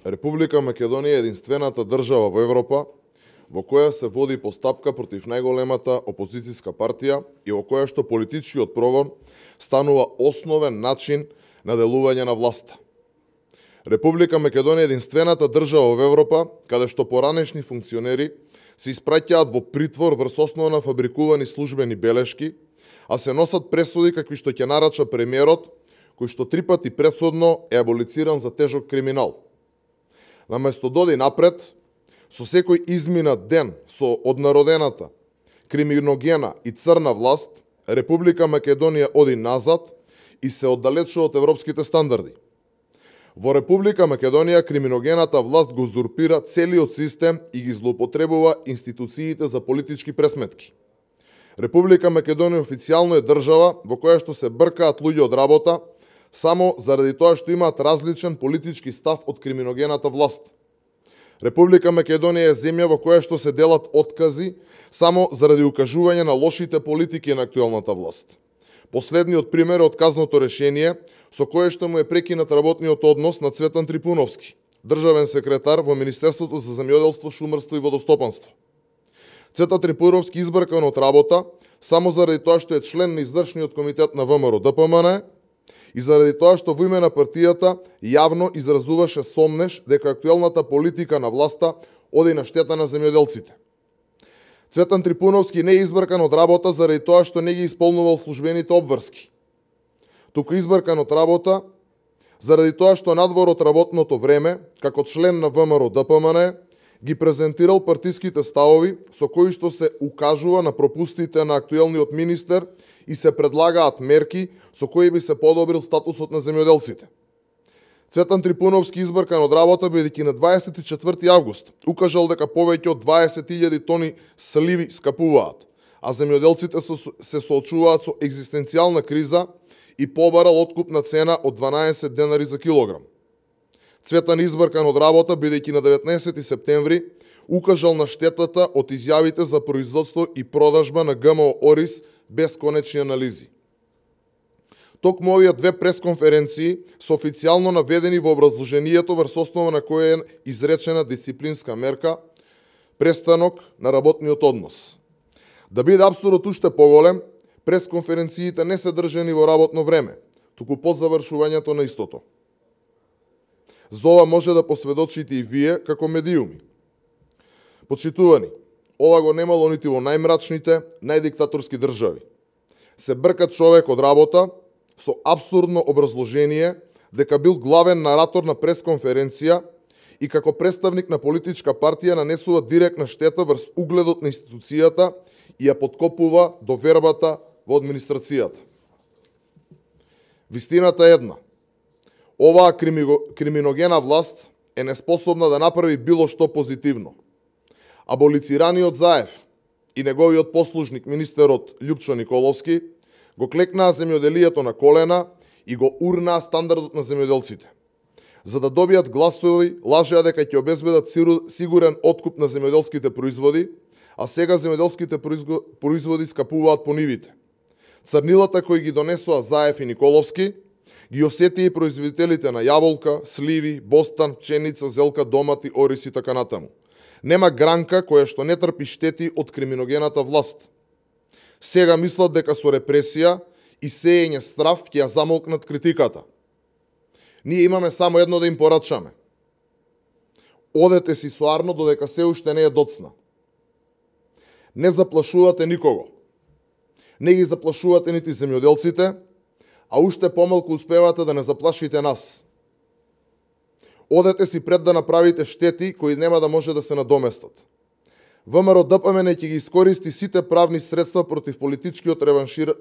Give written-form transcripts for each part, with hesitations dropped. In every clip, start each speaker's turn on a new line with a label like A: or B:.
A: Република Македонија е единствената држава во Европа во која се води постапка против најголемата опозицијска партија и во која што политичкиот прогон станува основен начин на делување на власта. Република Македонија е единствената држава во Европа каде што поранешни функционери се испраќаат во притвор врз основа на фабрикувани службени белешки, а се носат пресуди какви што ќе нарача премиерот, кој што 3 пати претходно е аболициран за тежок криминал. Наместо доди напред, со секој изминат ден со однародената, криминогена и црна власт, Република Македонија оди назад и се оддалечува од европските стандарди. Во Република Македонија криминогената власт го узурпира целиот систем и ги злоупотребува институциите за политички пресметки. Република Македонија официјално е држава во која што се бркаат луѓе од работа само заради тоа што имаат различен политички став од криминогената власт. Република Македонија е земја во која што се делат откази само заради укажување на лошите политики на актуелната власт. Последниот пример е отказното решение со кое што му е прекинат работниот однос на Цветан Трипуновски, државен секретар во Министерството за земјоделство, шумарство и водостопанство. Цветан Трипуновски избркан од работа само заради тоа што е член на извршниот комитет на ВМРО ДПМН и заради тоа што во име на партијата јавно изразуваше сомнеш дека актуелната политика на власта оди на штета на земјоделците. Цветан Трипуновски не е избркан од работа заради тоа што не ги исполнувал службените обврски, туку избркан од работа заради тоа што надвор од работното време, како член на ВМРО ДПМН, ги презентирал партиските ставови со кои што се укажува на пропустите на актуелниот министер и се предлагаат мерки со кои би се подобрил статусот на земјоделците. Цветан Трипуновски избркан од работа бидејќи на 24 август укажал дека повеќе од 20.000 тони сливи скапуваат, а земјоделците се соочуваат со екзистенцијална криза и побарал откупна цена од 12 денари за килограм. Цветан избркан од работа бидејќи на 19 септември укажал на штетата од изјавите за производство и продажба на ГМО ориз без конечни анализи. Токму овие две пресконференции се официјално наведени во образложението врз основа на која е изречена дисциплинска мерка престанок на работниот однос. Да биде апсурдот уште поголем, пресконференциите не се држани во работно време, туку по завршувањето на истото. За ова може да посведочите и вие како медиуми. Почитувани, ова го немало нити во најмрачните, најдиктаторски држави. Се брка човек од работа со апсурдно образложение дека бил главен наратор на пресконференција и како представник на политичка партија нанесува директна штета врз угледот на институцијата и ја подкопува довербата во администрацијата. Вистината е една. Оваа криминогена власт е неспособна да направи било што позитивно. Аболицираниот Заев и неговиот послужник министерот Љупчо Николовски го клекнаа земјоделието на колена и го урнаа стандардот на земјоделците. За да добијат гласови, лажеа дека ќе обезбедат сигурен откуп на земјоделските производи, а сега земјоделските производи скапуваат по нивите. Црнилата кои ги донесоа Заев и Николовски ги осети и производителите на јаболка, сливи, бостан, пченица, зелка, домати, ориз и така натаму. Нема гранка која што не трпи штети од криминогената власт. Сега мислат дека со репресија и сеење страв ќе ја замолкнат критиката. Ние имаме само едно да им порачаме. Одете си со Арно додека се уште не е доцна. Не заплашувате никого. Не ги заплашувате нити земјоделците, а уште помалку успевате да не заплашите нас. Одете си пред да направите штети кои нема да може да се надоместат. ВМРО ДПМН ќе ги искористи сите правни средства против политичкиот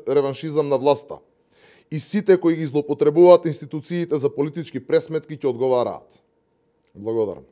A: реваншизам на власта и сите кои ги злоупотребуваат институциите за политички пресметки ќе одговараат. Благодарам.